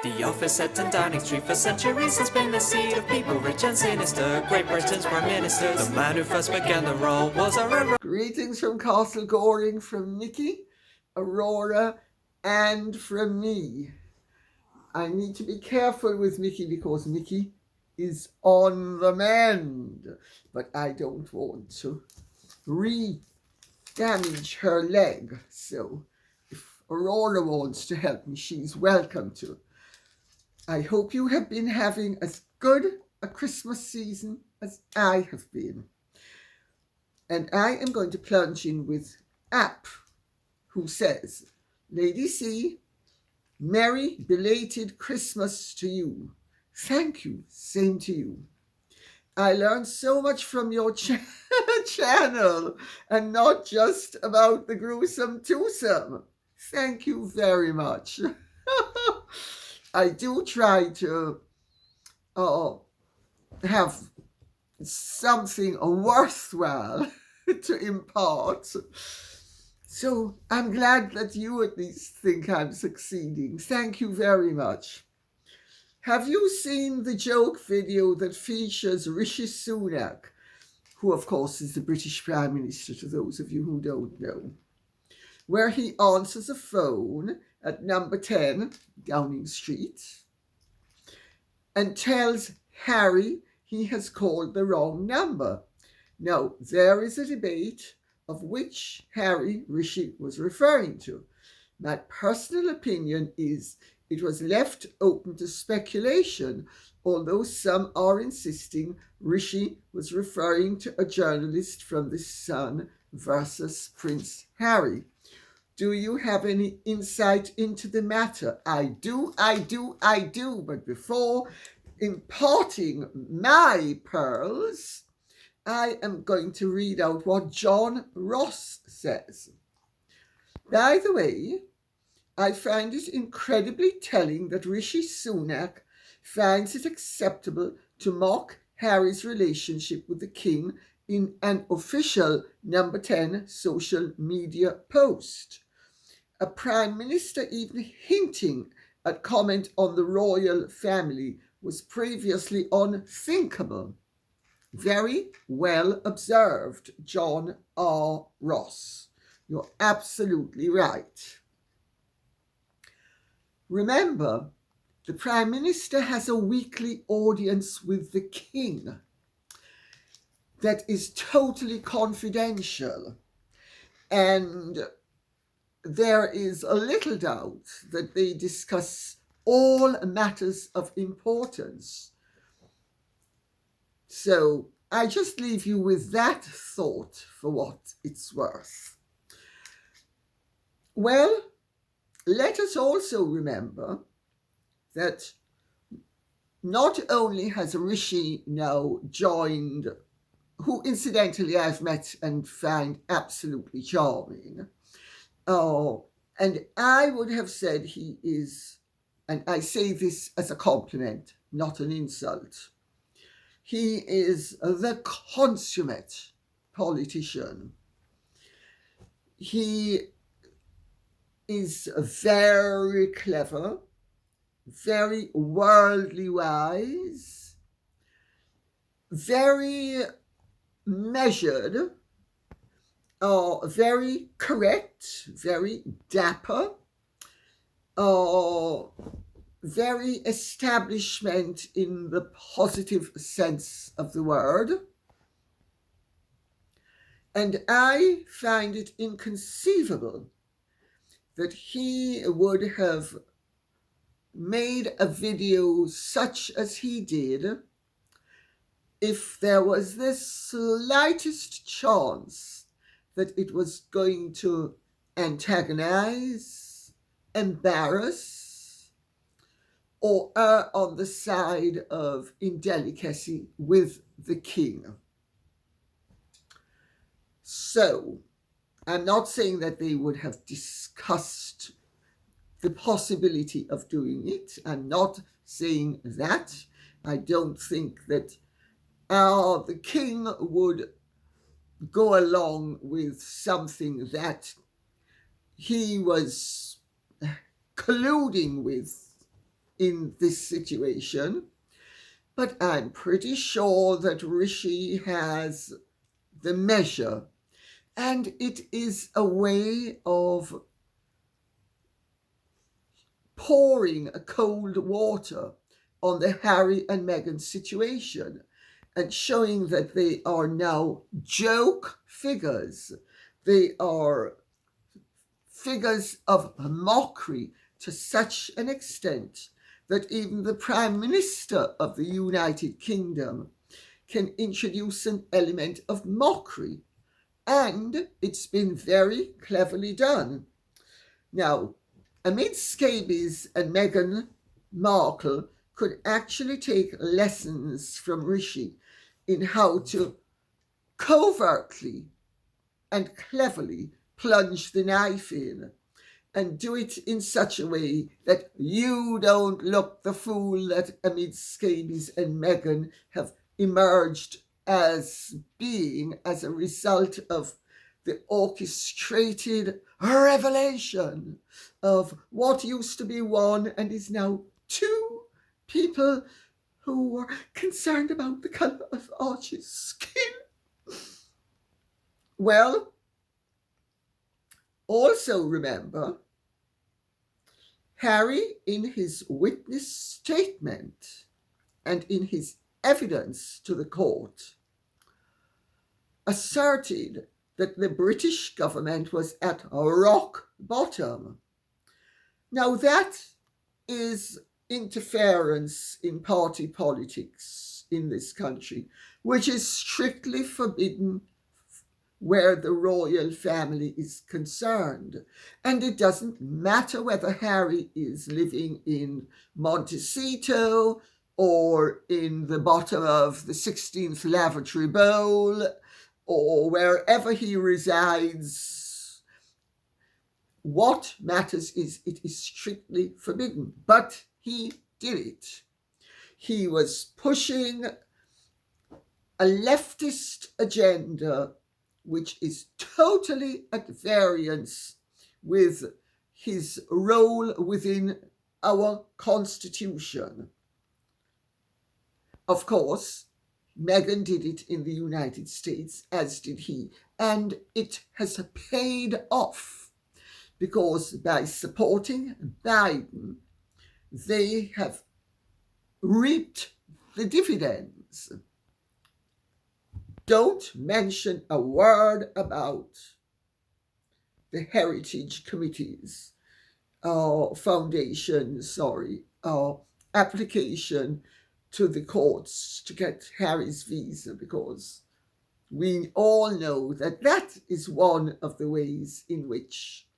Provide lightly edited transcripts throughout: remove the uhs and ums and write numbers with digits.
The office set in Downing Street for centuries has been the seat of people rich and sinister. Great Britain's Prime Minister, the man who first began the role, was our... Greetings from Castle Goring, from Nikki, Aurora, and from me. I need to be careful with Nikki because Nikki is on the mend, but I don't want to re-damage her leg. So if Aurora wants to help me, she's welcome to. I hope you have been having as good a Christmas season as I have been. And I am going to plunge in with App, who says, Lady C, merry belated Christmas to you. Thank you, same to you. I learned so much from your channel, and not just about the gruesome twosome. Thank you very much. I do try to have something worthwhile to impart. So I'm glad that you at least think I'm succeeding. Thank you very much. Have you seen the joke video that features Rishi Sunak, who of course is the British Prime Minister, to those of you who don't know, where he answers a phone at number 10 Downing Street and tells Harry he has called the wrong number? Now, there is a debate of which Harry Rishi was referring to. My personal opinion is it was left open to speculation, although some are insisting Rishi was referring to a journalist from The Sun versus Prince Harry. Do you have any insight into the matter? I do. But before imparting my pearls, I am going to read out what John Ross says. By the way, I find it incredibly telling that Rishi Sunak finds it acceptable to mock Harry's relationship with the King in an official number 10 social media post. A Prime Minister even hinting at comment on the royal family was previously unthinkable. Very well observed, John R. Ross. You're absolutely right. Remember, the Prime Minister has a weekly audience with the King that is totally confidential, and there is a little doubt that they discuss all matters of importance. So I just leave you with that thought for what it's worth. Well, let us also remember that not only has Rishi now joined, who incidentally I've met and find absolutely charming, and I would have said he is, and I say this as a compliment, not an insult, he is the consummate politician. He is very clever, very worldly wise, very measured, very correct, very dapper, very establishment in the positive sense of the word. And I find it inconceivable that he would have made a video such as he did if there was the slightest chance that it was going to antagonize, embarrass, or err on the side of indelicacy with the King. So, I'm not saying that they would have discussed the possibility of doing it. I'm not saying that. I don't think that the King would go along with something that he was colluding with in this situation, but I'm pretty sure that Rishi has the measure, and it is a way of pouring a cold water on the Harry and Meghan situation and showing that they are now joke figures. They are figures of mockery to such an extent that even the Prime Minister of the United Kingdom can introduce an element of mockery. And it's been very cleverly done. Now, amid scabies and Meghan Markle could actually take lessons from Rishi in how to covertly and cleverly plunge the knife in, and do it in such a way that you don't look the fool that amid scabies and Meghan have emerged as being as a result of the orchestrated revelation of what used to be one and is now two people who were concerned about the colour of Archie's skin. Well, also remember, Harry, in his witness statement and in his evidence to the court, asserted that the British government was at rock bottom. Now that is interference in party politics in this country, which is strictly forbidden where the royal family is concerned. And it doesn't matter whether Harry is living in Montecito or in the bottom of the 16th Lavatory Bowl or wherever he resides. What matters is it is strictly forbidden. But he did it. He was pushing a leftist agenda which is totally at variance with his role within our Constitution. Of course, Meghan did it in the United States, as did he, and it has paid off because by supporting Biden, they have reaped the dividends. Don't mention a word about the heritage committees, application to the courts to get Harry's visa, because we all know that that is one of the ways in which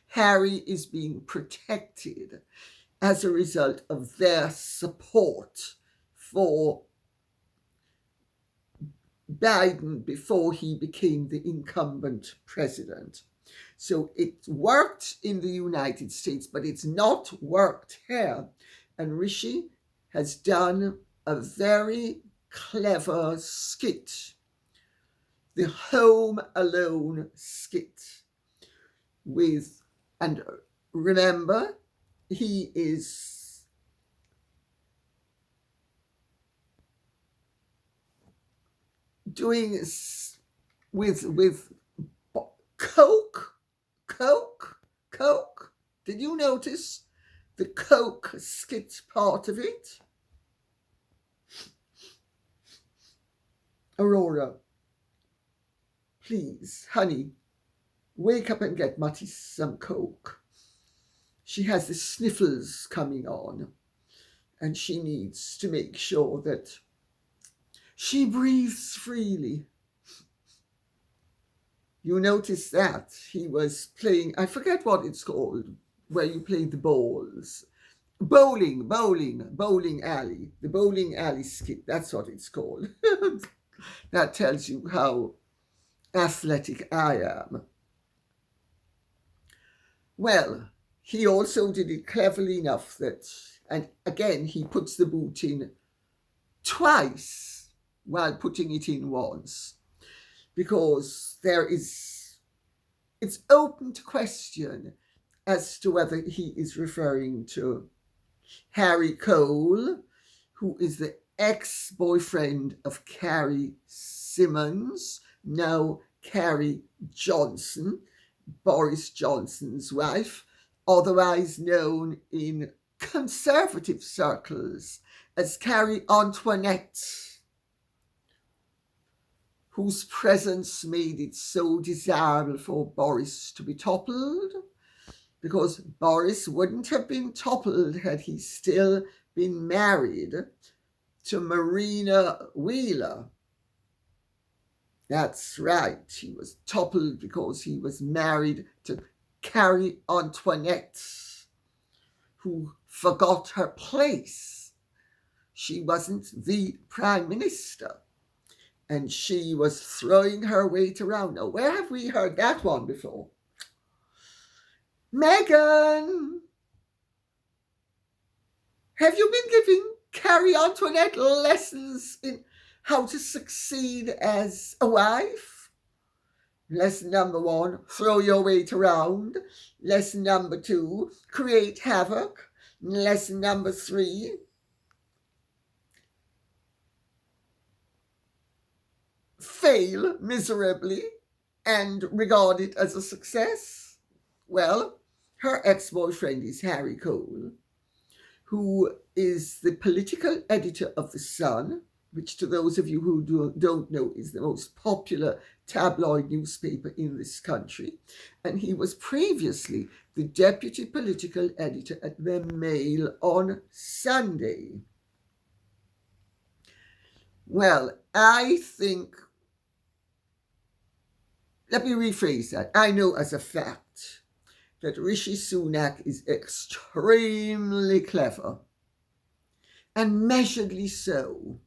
Harry is being protected as a result of their support for Biden before he became the incumbent president. So it worked in the United States, but it's not worked here. And Rishi has done a very clever skit, the Home Alone skit, and remember, he is doing with Coke. Did you notice the Coke skit part of it? Aurora, please, honey, wake up and get Matty some Coke. She has the sniffles coming on, and she needs to make sure that she breathes freely. You notice that he was playing, I forget what it's called, where you play the balls. Bowling alley. The bowling alley skit, that's what it's called. That tells you how athletic I am. Well, he also did it cleverly enough that, and again, he puts the boot in twice while putting it in once, because it's open to question as to whether he is referring to Harry Cole, who is the ex-boyfriend of Carrie Simmons, now Carrie Johnson, Boris Johnson's wife, otherwise known in conservative circles as Carrie Antoinette, whose presence made it so desirable for Boris to be toppled, because Boris wouldn't have been toppled had he still been married to Marina Wheeler. That's right, he was toppled because he was married to Carrie Antoinette, who forgot her place. She wasn't the Prime Minister, and she was throwing her weight around. Now, where have we heard that one before? Meghan, have you been giving Carrie Antoinette lessons in how to succeed as a wife? Lesson number 1, throw your weight around. Lesson number 2, create havoc. Lesson number 3, fail miserably and regard it as a success. Well, her ex-boyfriend is Harry Cole, who is the political editor of The Sun, which to those of you who don't know is the most popular tabloid newspaper in this country. And he was previously the deputy political editor at the Mail on Sunday. Well, I think, let me rephrase that. I know as a fact that Rishi Sunak is extremely clever, and measuredly so,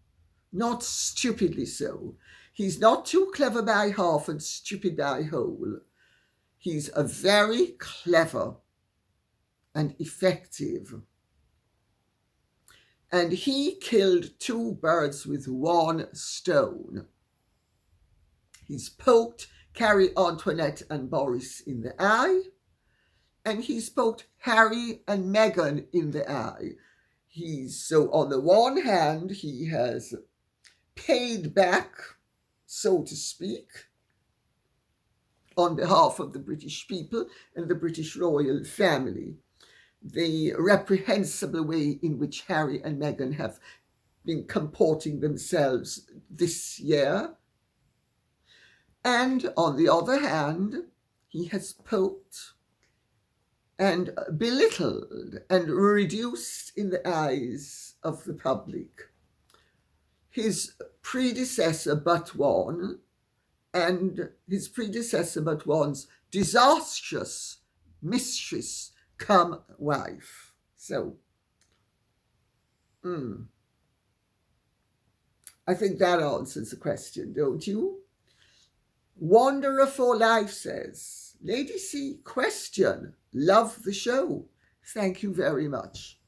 not stupidly so. He's not too clever by half and stupid by whole. He's a very clever and effective. And he killed 2 birds with 1 stone. He's poked Carrie Antoinette and Boris in the eye, and he's poked Harry and Meghan in the eye. So on the one hand, he has paid back, so to speak, on behalf of the British people and the British royal family, the reprehensible way in which Harry and Meghan have been comporting themselves this year. And on the other hand, he has poked and belittled and reduced in the eyes of the public his predecessor but one, and his predecessor but one's disastrous mistress come wife. So, I think that answers the question, don't you? Wanderer for Life says, Lady C, question, love the show. Thank you very much.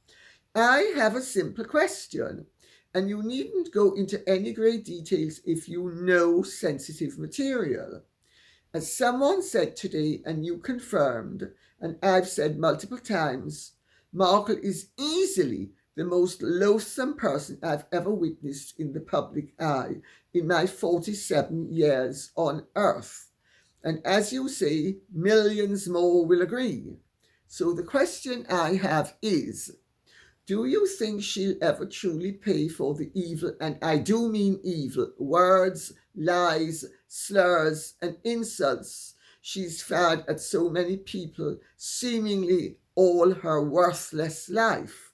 I have a simple question, and you needn't go into any great details if you know sensitive material. As someone said today, and you confirmed, and I've said multiple times, Markle is easily the most loathsome person I've ever witnessed in the public eye in my 47 years on Earth. And as you say, millions more will agree. So the question I have is, do you think she'll ever truly pay for the evil, and I do mean evil, words, lies, slurs, and insults she's fired at so many people, seemingly all her worthless life?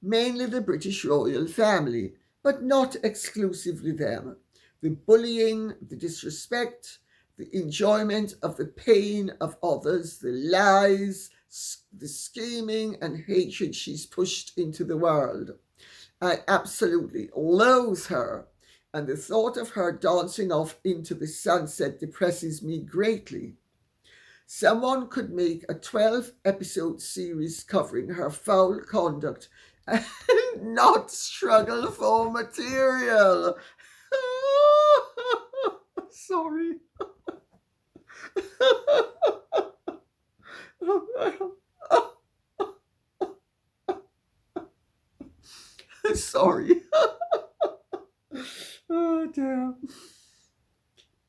Mainly the British royal family, but not exclusively them. The bullying, the disrespect, the enjoyment of the pain of others, the lies, the scheming and hatred she's pushed into the world. I absolutely loathe her, and the thought of her dancing off into the sunset depresses me greatly. Someone could make a 12-episode series covering her foul conduct and not struggle for material. Sorry. Sorry. Oh dear.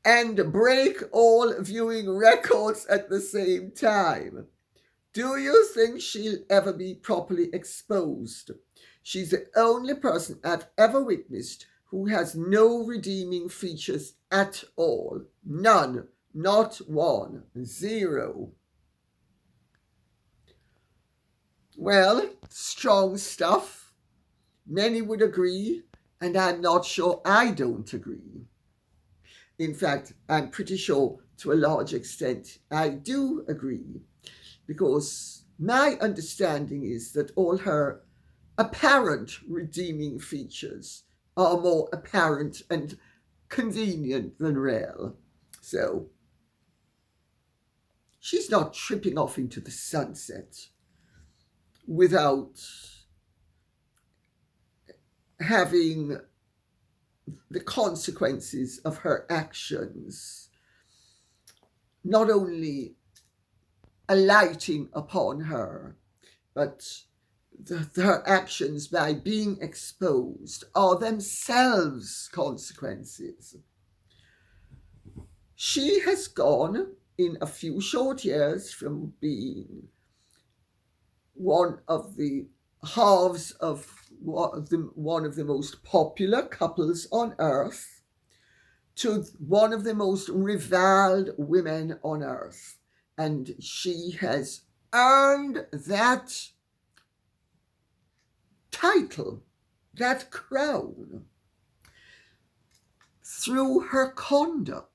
And break all viewing records at the same time. Do you think she'll ever be properly exposed? She's the only person I've ever witnessed who has no redeeming features at all. None. Not one. Zero. Well, strong stuff. Many would agree, and I'm not sure I don't agree. In fact, I'm pretty sure to a large extent I do agree, because my understanding is that all her apparent redeeming features are more apparent and convenient than real. So, she's not tripping off into the sunset without having the consequences of her actions not only alighting upon her, but her actions by being exposed are themselves consequences. She has gone in a few short years from being one of the halves of one of the most popular couples on earth to one of the most reviled women on earth. And she has earned that title, that crown, through her conduct.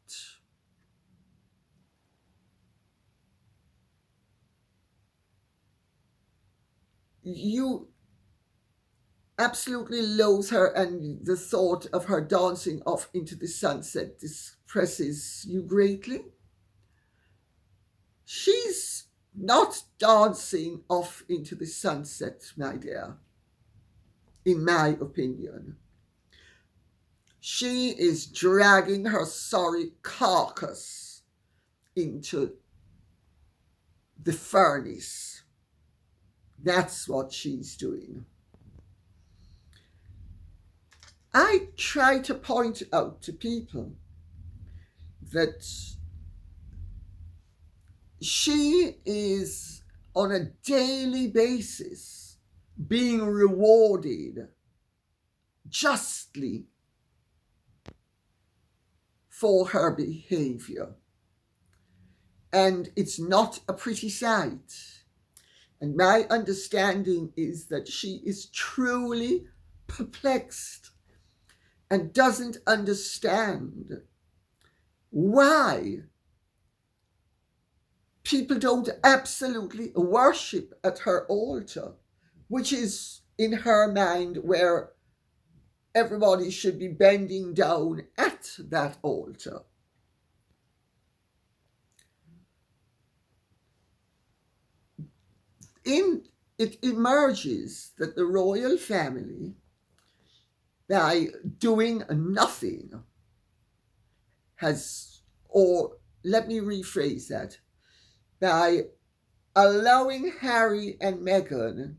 You absolutely loathe her, and the thought of her dancing off into the sunset distresses you greatly. She's not dancing off into the sunset, my dear, in my opinion. She is dragging her sorry carcass into the furnace. That's what she's doing. I try to point out to people that she is on a daily basis being rewarded justly for her behavior. And it's not a pretty sight. And my understanding is that she is truly perplexed and doesn't understand why people don't absolutely worship at her altar, which is in her mind where everybody should be bending down at that altar. It emerges that the royal family, by doing nothing, let me rephrase that, by allowing Harry and Meghan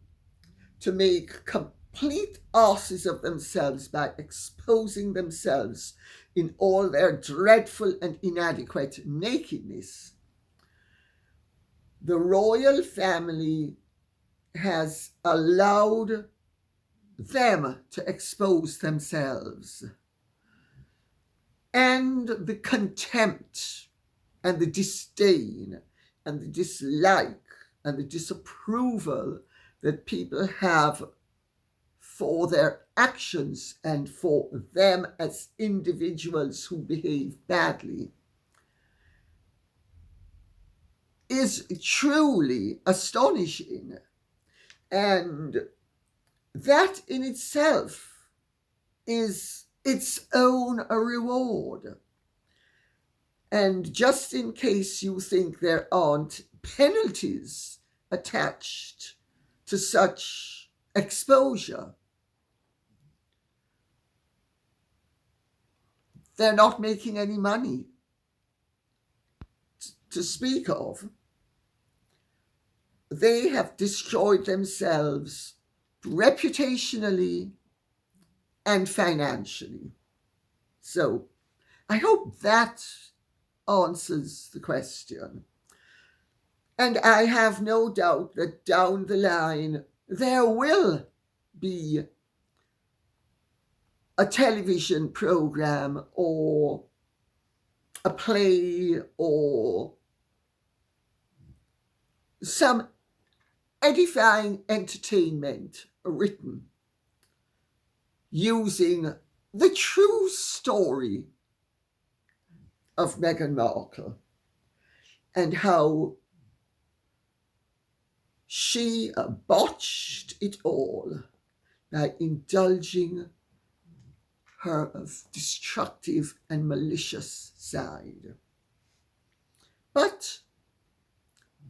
to make complete asses of themselves by exposing themselves in all their dreadful and inadequate nakedness, the royal family has allowed them to expose themselves. And the contempt and the disdain and the dislike and the disapproval that people have for their actions and for them as individuals who behave badly is truly astonishing. And that in itself is its own reward. And just in case you think there aren't penalties attached to such exposure, they're not making any money to speak of. They have destroyed themselves reputationally and financially. So I hope that answers the question. And I have no doubt that down the line there will be a television program or a play or some edifying entertainment written using the true story of Meghan Markle and how she botched it all by indulging her destructive and malicious side. But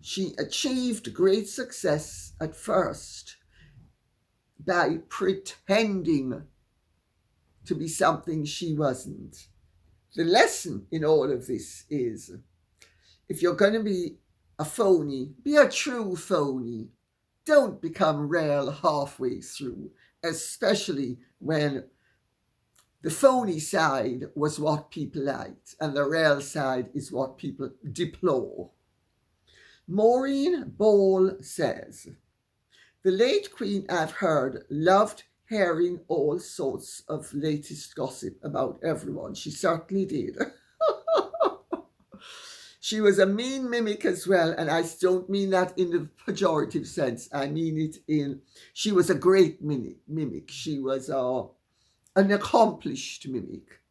she achieved great success at first by pretending to be something she wasn't. The lesson in all of this is, if you're going to be a phony, be a true phony. Don't become real halfway through, especially when the phony side was what people liked and the real side is what people deplore. Maureen Ball says, the late Queen, I've heard, loved hearing all sorts of latest gossip about everyone. She certainly did. She was a mean mimic as well, and I don't mean that in the pejorative sense. I mean it in, she was a great mimic. She was an accomplished mimic.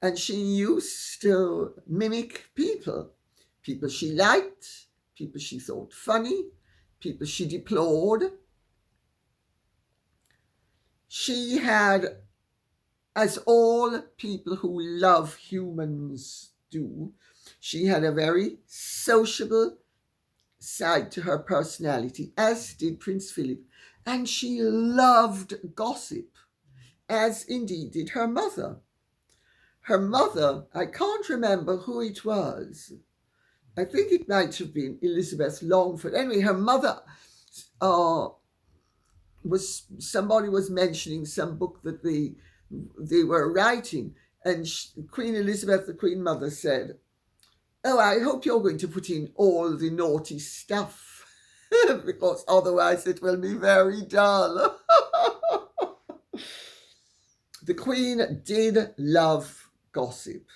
And she used to mimic people she liked, people she thought funny, people she deplored. She had, as all people who love humans do, she had a very sociable side to her personality, as did Prince Philip, and she loved gossip, as indeed did her mother. Her mother, I can't remember who it was. I think it might have been Elizabeth Longford. Anyway, her mother somebody was mentioning some book that they were writing, and Queen Elizabeth, the Queen Mother, said, "Oh, I hope you're going to put in all the naughty stuff, because otherwise it will be very dull." The Queen did love gossip.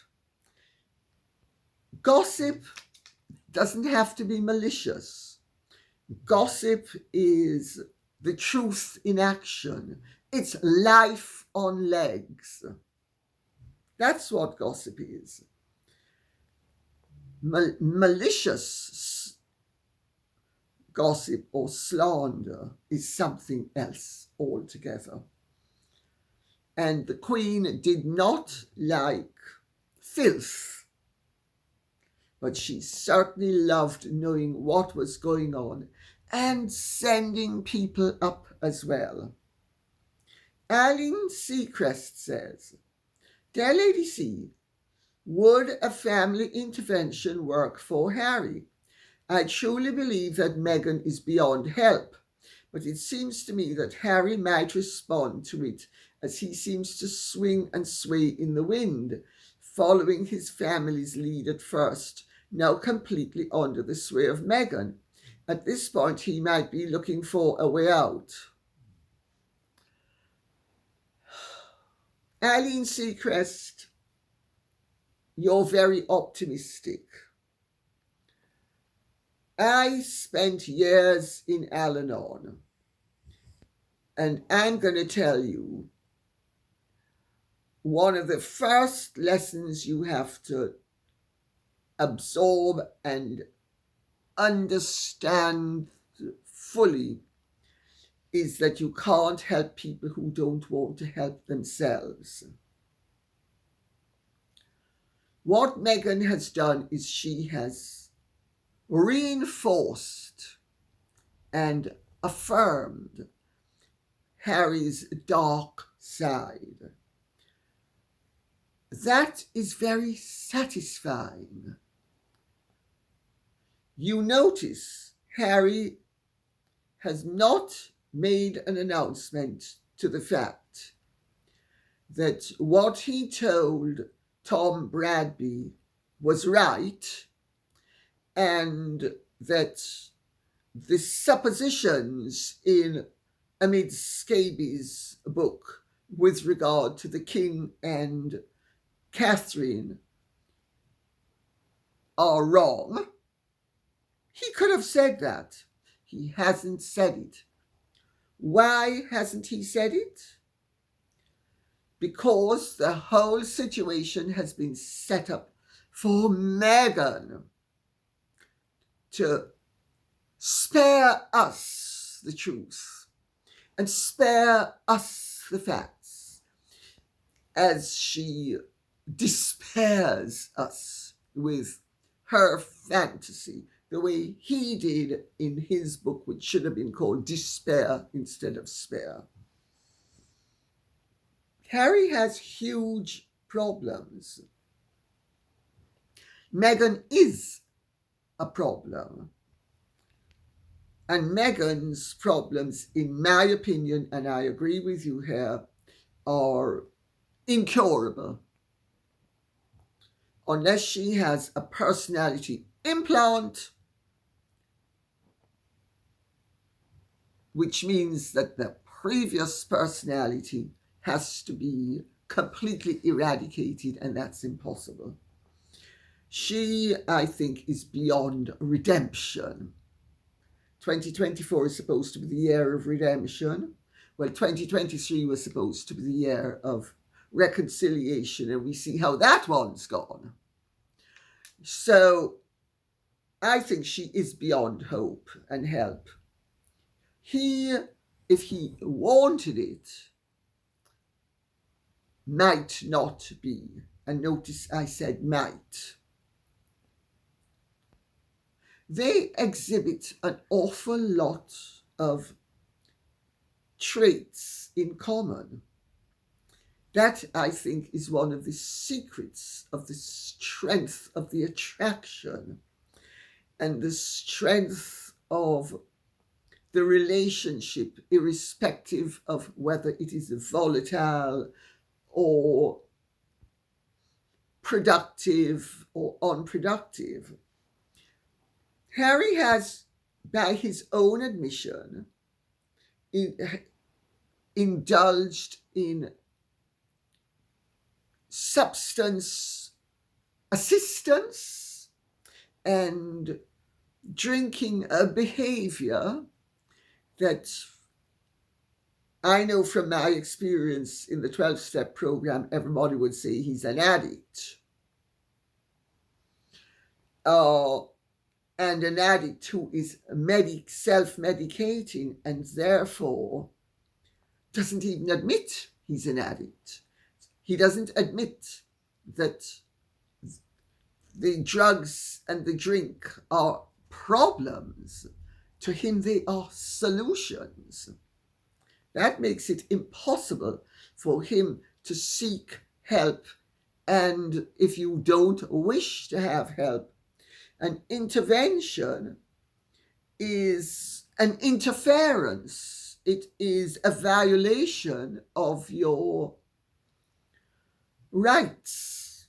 Gossip doesn't have to be malicious. Gossip is the truth in action. It's life on legs. That's what gossip is. Malicious gossip or slander is something else altogether. And the Queen did not like filth, but she certainly loved knowing what was going on and sending people up as well. Aline Seacrest says, "Dear Lady C, would a family intervention work for Harry? I truly believe that Meghan is beyond help, but it seems to me that Harry might respond to it as he seems to swing and sway in the wind, following his family's lead at first, now completely under the sway of Meghan. At this point, he might be looking for a way out." Aline Seacrest, you're very optimistic. I spent years in Al-Anon, and I'm going to tell you, one of the first lessons you have to absorb and understand fully is that you can't help people who don't want to help themselves. What Meghan has done is she has reinforced and affirmed Harry's dark side. That is very satisfying. You notice Harry has not made an announcement to the fact that what he told Tom Bradby was right, and that the suppositions in Amid Scabies' book with regard to the King and Catherine are wrong. He could have said that. He hasn't said it. Why hasn't he said it? Because the whole situation has been set up for Meghan to spare us the truth and spare us the facts as she despairs us with her fantasy, the way he did in his book, which should have been called Despair instead of Spare. Harry has huge problems. Meghan is a problem. And Meghan's problems, in my opinion, and I agree with you here, are incurable. Unless she has a personality implant, which means that the previous personality has to be completely eradicated, and that's impossible. She, I think, is beyond redemption. 2024 is supposed to be the year of redemption. Well, 2023 was supposed to be the year of reconciliation, and we see how that one's gone. So I think she is beyond hope and help. He, if he wanted it, might not be. And notice I said might. They exhibit an awful lot of traits in common. That, I think, is one of the secrets of the strength of the attraction and the strength of the relationship, irrespective of whether it is volatile or productive or unproductive. Harry has, by his own admission, indulged in substance assistance and drinking a behavior that I know from my experience in the 12-step program, everybody would say he's an addict. And an addict who is self-medicating and therefore doesn't even admit he's an addict. He doesn't admit that the drugs and the drink are problems. To him, they are solutions. That makes it impossible for him to seek help. And if you don't wish to have help, an intervention is an interference. It is a violation of your rights.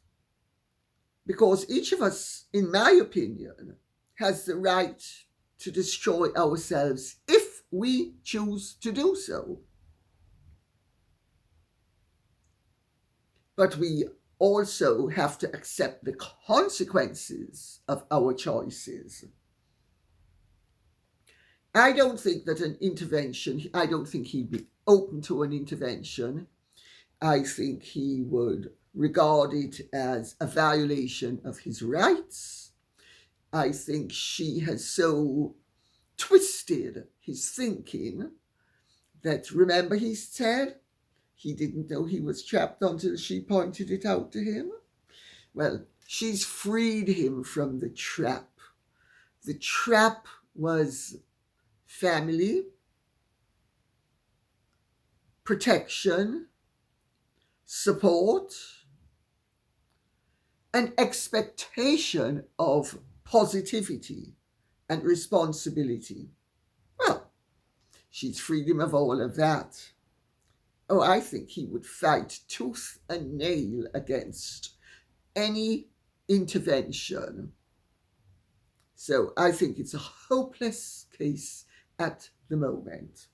Because each of us, in my opinion, has the right to destroy ourselves if we choose to do so. But we also have to accept the consequences of our choices. I don't think that I don't think he'd be open to an intervention. I think he would regard it as a violation of his rights. I think she has so twisted his thinking that, remember, he said he didn't know he was trapped until she pointed it out to him. Well, she's freed him from the trap. The trap was family, protection, support, an expectation of positivity and responsibility. Well, she's freed him of all of that. Oh, I think he would fight tooth and nail against any intervention. So I think it's a hopeless case at the moment.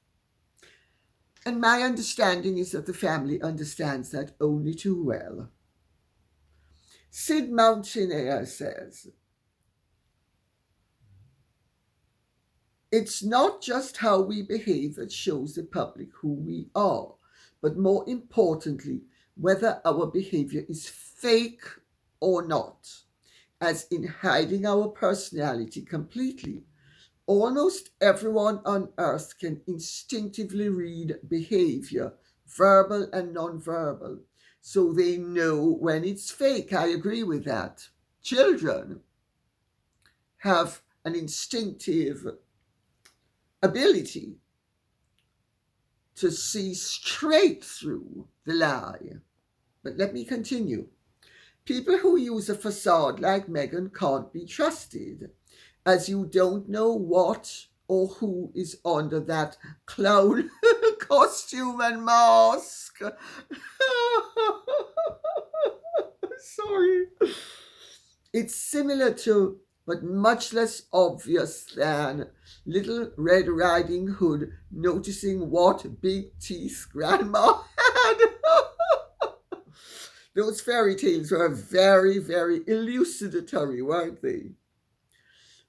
And my understanding is that the family understands that only too well. Sid Mountaineer says, it's not just how we behave that shows the public who we are, but more importantly, whether our behavior is fake or not, as in hiding our personality completely. Almost everyone on earth can instinctively read behavior, verbal and non-verbal, so they know when it's fake. I agree with that. Children have an instinctive ability to see straight through the lie. But let me continue. People who use a facade like Meghan can't be trusted, as you don't know what or who is under that clown costume and mask. Sorry. It's similar to, but much less obvious than, Little Red Riding Hood noticing what big teeth Grandma had. Those fairy tales were very, very elucidatory, weren't they?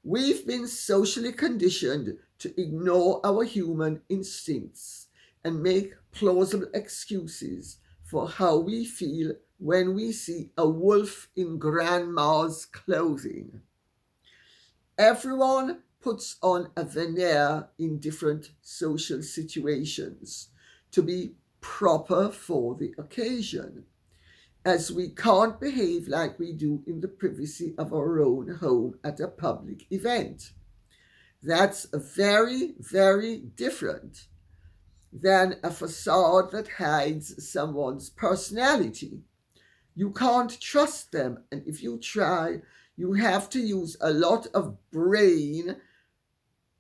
We've been socially conditioned to ignore our human instincts and make plausible excuses for how we feel when we see a wolf in Grandma's clothing. Everyone puts on a veneer in different social situations to be proper for the occasion, as we can't behave like we do in the privacy of our own home at a public event. That's very, very different than a facade that hides someone's personality. You can't trust them, and if you try, you have to use a lot of brain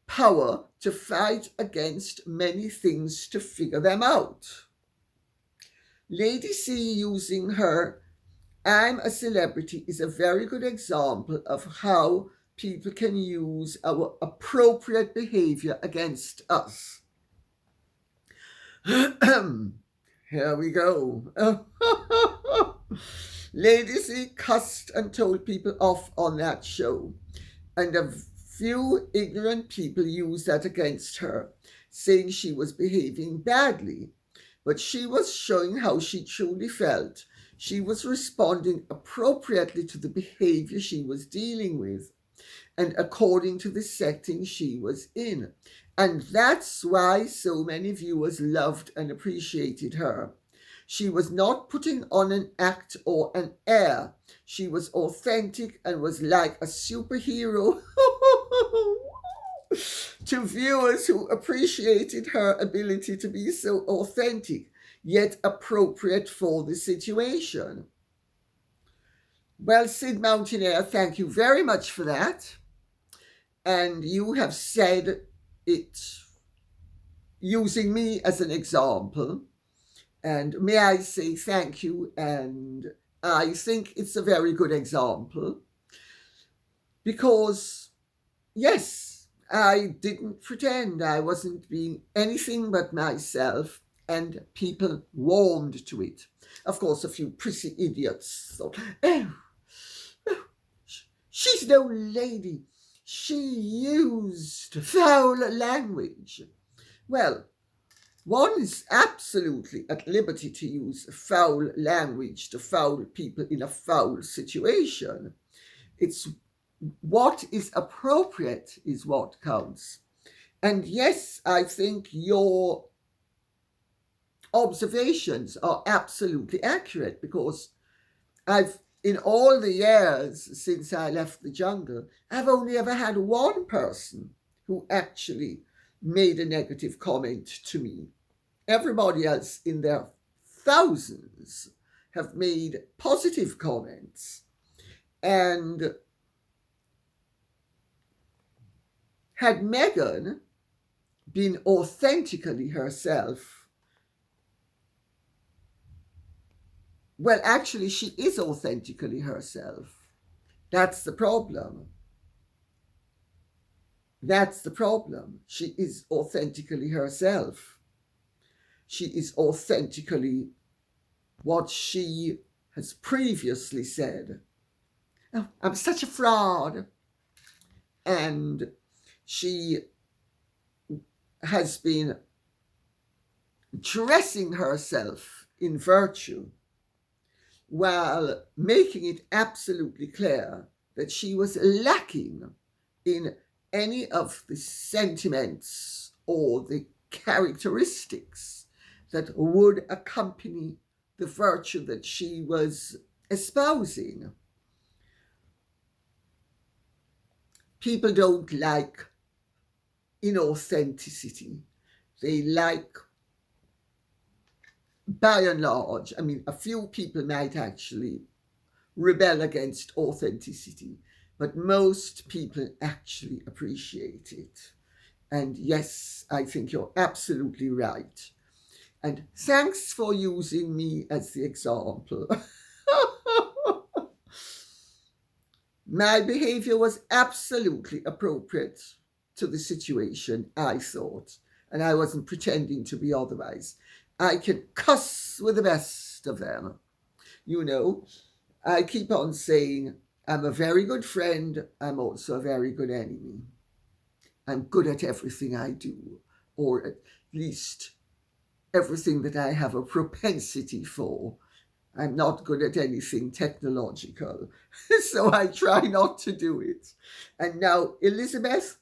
power to fight against many things to figure them out. Lady C using her "I'm a celebrity" is a very good example of how people can use our appropriate behavior against us. Here we go. Lady C cussed and told people off on that show, and a few ignorant people used that against her, saying she was behaving badly. But she was showing how she truly felt. She was responding appropriately to the behavior she was dealing with and according to the setting she was in. And that's why so many viewers loved and appreciated her. She was not putting on an act or an air. She was authentic and was like a superhero to viewers who appreciated her ability to be so authentic, yet appropriate for the situation. Well, Sid Mountaineer, thank you very much for that. And you have said it using me as an example. And may I say thank you, and I think it's a very good example. Because, yes, I didn't pretend. I wasn't being anything but myself, and people warmed to it. Of course, a few prissy idiots thought, oh, she's no lady. She used foul language. Well, one is absolutely at liberty to use foul language to foul people in a foul situation. It's what is appropriate is what counts. And yes, I think your observations are absolutely accurate, because in all the years since I left the jungle, I've only ever had one person who actually made a negative comment to me. Everybody else in their thousands have made positive comments. And had Meghan been authentically herself, Well, actually, she is authentically herself. That's the problem. That's the problem. She is authentically herself. She is authentically what she has previously said. Oh, I'm such a fraud. And she has been dressing herself in virtue while making it absolutely clear that she was lacking in any of the sentiments or the characteristics that would accompany the virtue that she was espousing. People don't like inauthenticity. They like, by and large, I mean, a few people might actually rebel against authenticity, but most people actually appreciate it. And yes, I think you're absolutely right. And thanks for using me as the example. My behavior was absolutely appropriate to the situation, I thought, and I wasn't pretending to be otherwise. I can cuss with the best of them. You know, I keep on saying I'm a very good friend. I'm also a very good enemy. I'm good at everything I do, or at least everything that I have a propensity for. I'm not good at anything technological, so I try not to do it. And now Elizabeth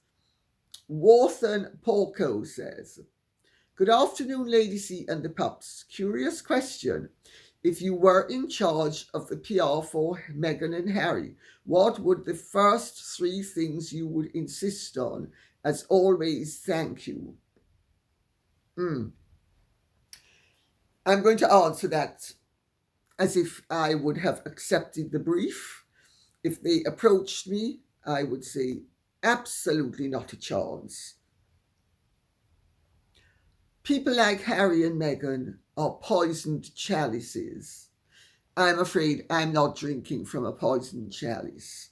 Wathen Porco says, good afternoon, Lady C and the pups. Curious question. If you were in charge of the PR for Meghan and Harry, what would the first 3 things you would insist on? As always, thank you. I'm going to answer that as if I would have accepted the brief. If they approached me, I would say, absolutely not a chance. People like Harry and Meghan are poisoned chalices. I'm afraid I'm not drinking from a poisoned chalice.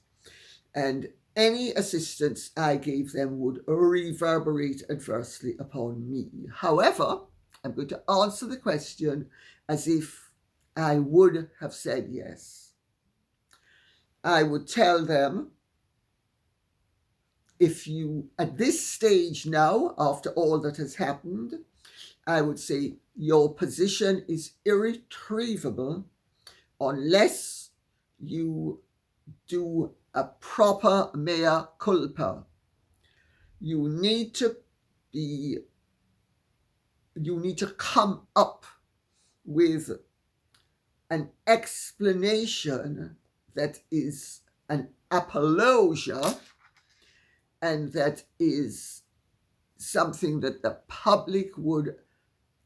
And any assistance I gave them would reverberate adversely upon me. However, I'm going to answer the question as if I would have said yes. I would tell them, if you, at this stage now, after all that has happened, I would say your position is irretrievable unless you do a proper mea culpa. You need to come up with an explanation that is an apologia and that is something that the public would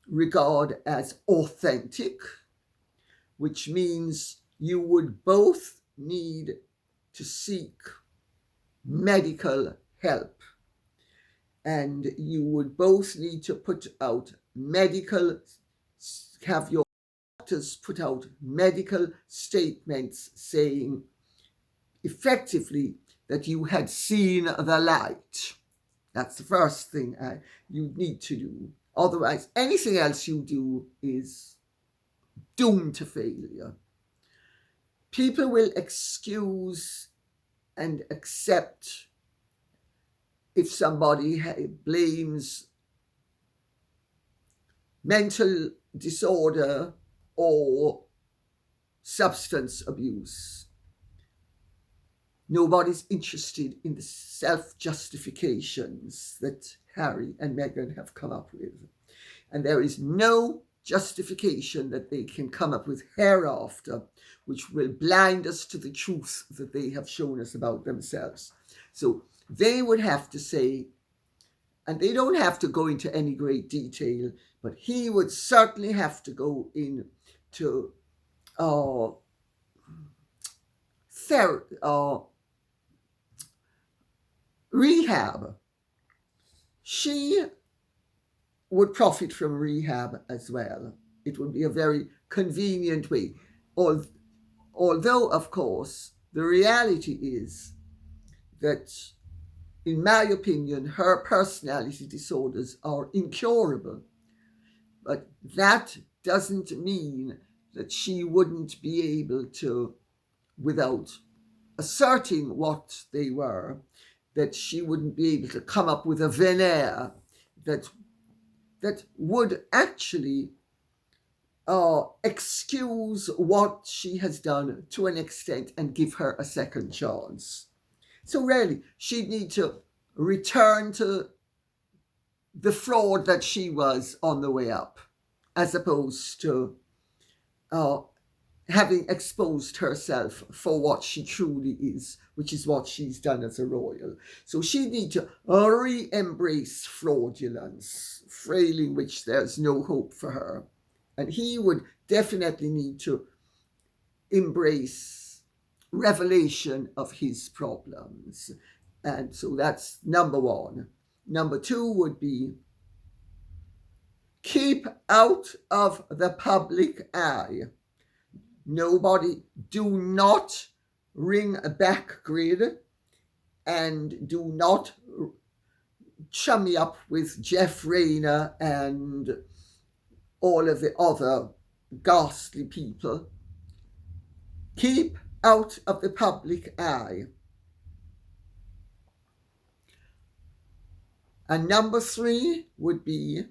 regard as authentic, which means you would both need to seek medical help, and you would both need to have your doctors put out medical statements saying effectively that you had seen the light. That's the first thing you need to do. Otherwise, anything else you do is doomed to failure. People will excuse and accept if somebody blames mental disorder or substance abuse. Nobody's interested in the self-justifications that Harry and Meghan have come up with. And there is no justification that they can come up with hereafter which will blind us to the truth that they have shown us about themselves. So they would have to say, and they don't have to go into any great detail, but he would certainly have to go into rehab. She would profit from rehab as well. It would be a very convenient way. although, of course, the reality is that, in my opinion, her personality disorders are incurable. But that doesn't mean that she wouldn't be able to, without asserting what they were, that she wouldn't be able to come up with a veneer that would actually excuse what she has done to an extent and give her a second chance. So really, she'd need to return to the fraud that she was on the way up, as opposed to having exposed herself for what she truly is, which is what she's done as a royal. So she'd need to re-embrace fraudulence, failing which there's no hope for her. And he would definitely need to embrace revelation of his problems. And so that's number one. Number two would be keep out of the public eye. Nobody, do not ring a back grid and do not chummy up with Jeff Rayner and all of the other ghastly people. Keep out of the public eye. And number three would be,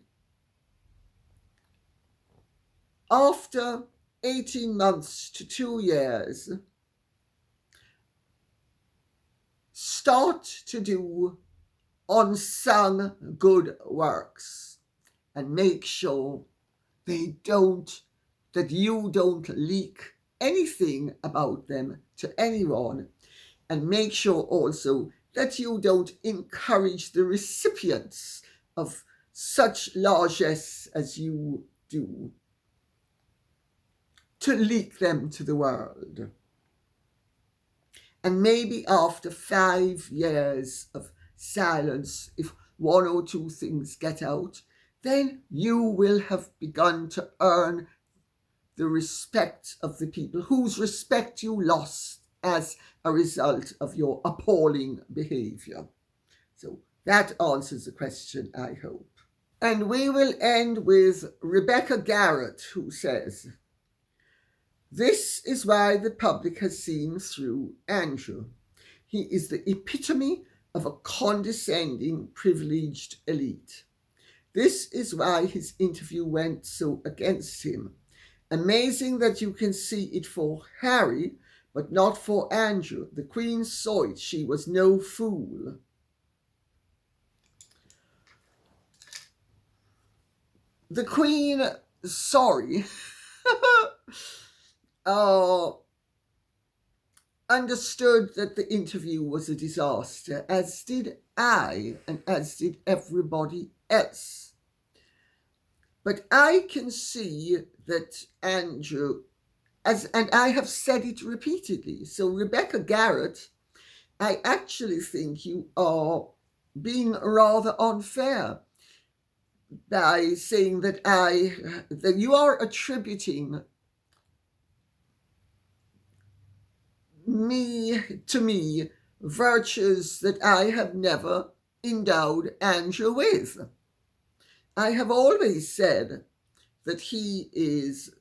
after 18 months to 2 years, start to do unsung good works and make sure that you don't leak anything about them to anyone, and make sure also that you don't encourage the recipients of such largesse as you do to leak them to the world. And maybe after 5 years of silence, if one or two things get out, then you will have begun to earn the respect of the people whose respect you lost as a result of your appalling behaviour. So that answers the question, I hope. And we will end with Rebecca Garrett, who says, "This is why the public has seen through Andrew. He is the epitome of a condescending, privileged elite. This is why his interview went so against him. Amazing that you can see it for Harry, but not for Andrew. The Queen saw it. She was no fool." The Queen, sorry, understood that the interview was a disaster, as did I, and as did everybody else. But I can see that Andrew, and I have said it repeatedly, so Rebecca Garrett, I actually think you are being rather unfair by saying that you are attributing to me virtues that I have never endowed Andrew with. I have always said that he is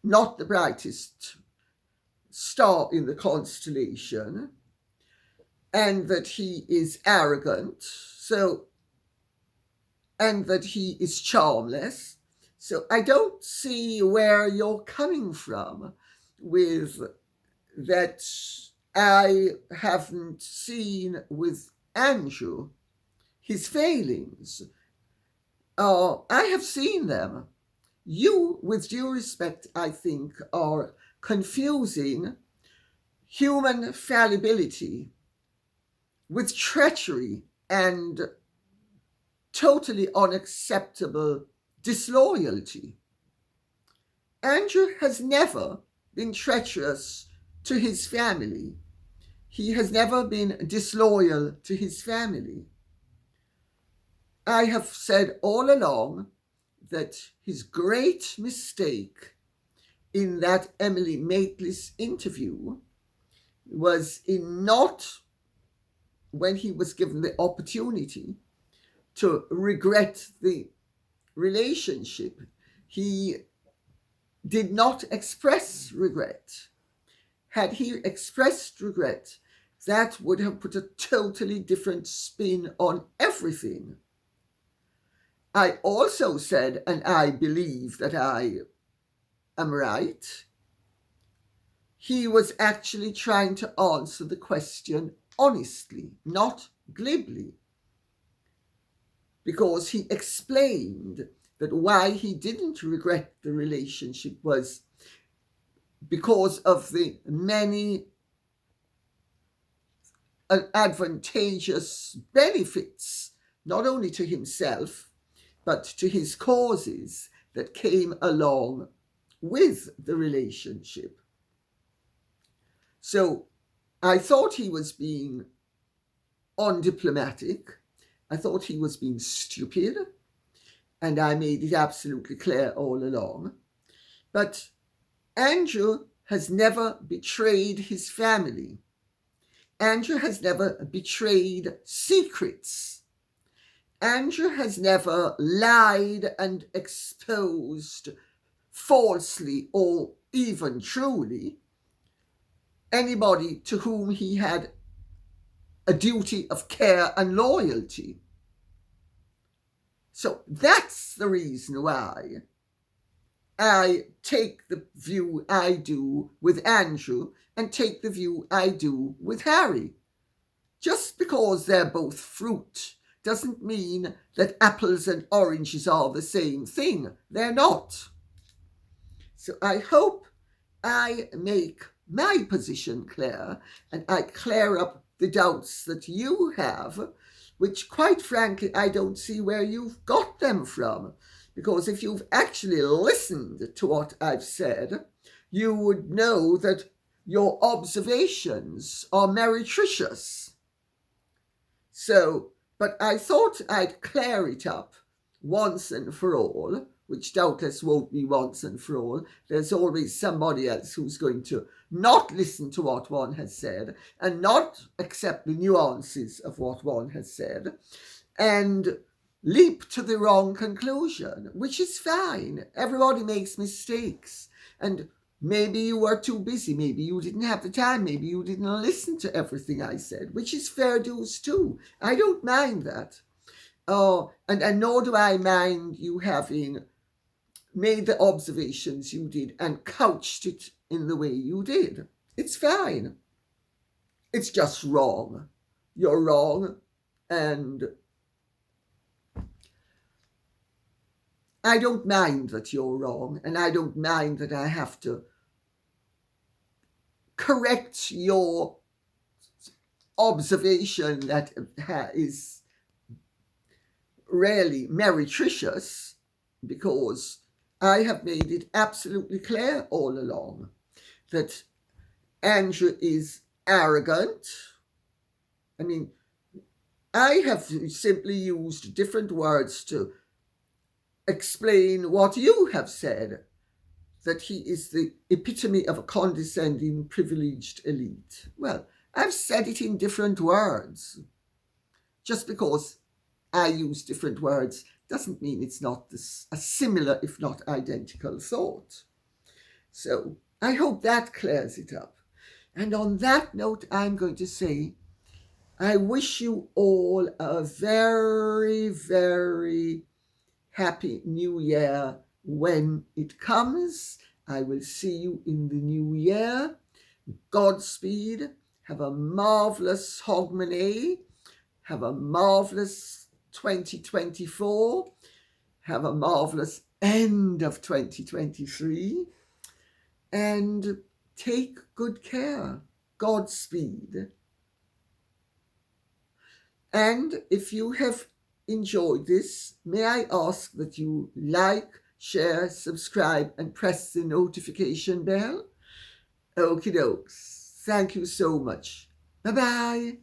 not the brightest star in the constellation, and that he is arrogant, and that he is charmless. So I don't see where you're coming from with that. I haven't seen with Andrew his failings. I have seen them. You, with due respect, I think, are confusing human fallibility with treachery and totally unacceptable disloyalty. Andrew has never been treacherous to his family. He has never been disloyal to his family. I have said all along that his great mistake in that Emily Maitlis interview was in not when he was given the opportunity to regret the relationship. He did not express regret. Had he expressed regret, that would have put a totally different spin on everything. I also said, and I believe that I am right, he was actually trying to answer the question honestly, not glibly, because he explained that why he didn't regret the relationship was because of the many advantageous benefits, not only to himself, but to his causes that came along with the relationship. So I thought he was being undiplomatic. I thought he was being stupid. And I made it absolutely clear all along. But Andrew has never betrayed his family. Andrew has never betrayed secrets. Andrew has never lied and exposed falsely or even truly anybody to whom he had a duty of care and loyalty. So that's the reason why I take the view I do with Andrew and take the view I do with Harry. Just because they're both fruit doesn't mean that apples and oranges are the same thing. They're not. So I hope I make my position clear and I clear up the doubts that you have, which quite frankly I don't see where you've got them from. Because if you've actually listened to what I've said, you would know that your observations are meretricious. So, but I thought I'd clear it up once and for all, which doubtless won't be once and for all. There's always somebody else who's going to not listen to what one has said and not accept the nuances of what one has said and leap to the wrong conclusion, which is fine. Everybody makes mistakes. And maybe you were too busy. Maybe you didn't have the time. Maybe you didn't listen to everything I said, which is fair dues too. I don't mind that. And nor do I mind you having made the observations you did and couched it in the way you did. It's fine. It's just wrong. You're wrong, and I don't mind that you're wrong, and I don't mind that I have to correct your observation that is really meretricious, because I have made it absolutely clear all along that Andrew is arrogant. I mean, I have simply used different words to explain what you have said, that he is the epitome of a condescending, privileged elite. Well, I've said it in different words. Just because I use different words doesn't mean it's not a similar, if not identical, thought. So I hope that clears it up. And on that note, I'm going to say, I wish you all a very, very happy New Year when it comes. I will see you in the new year. Godspeed. Have a marvellous Hogmanay. Have a marvellous 2024. Have a marvellous end of 2023. And take good care. Godspeed. And if you have enjoyed this, may I ask that you like, share, subscribe, and press the notification bell? Okie dokes. Thank you so much. Bye-bye.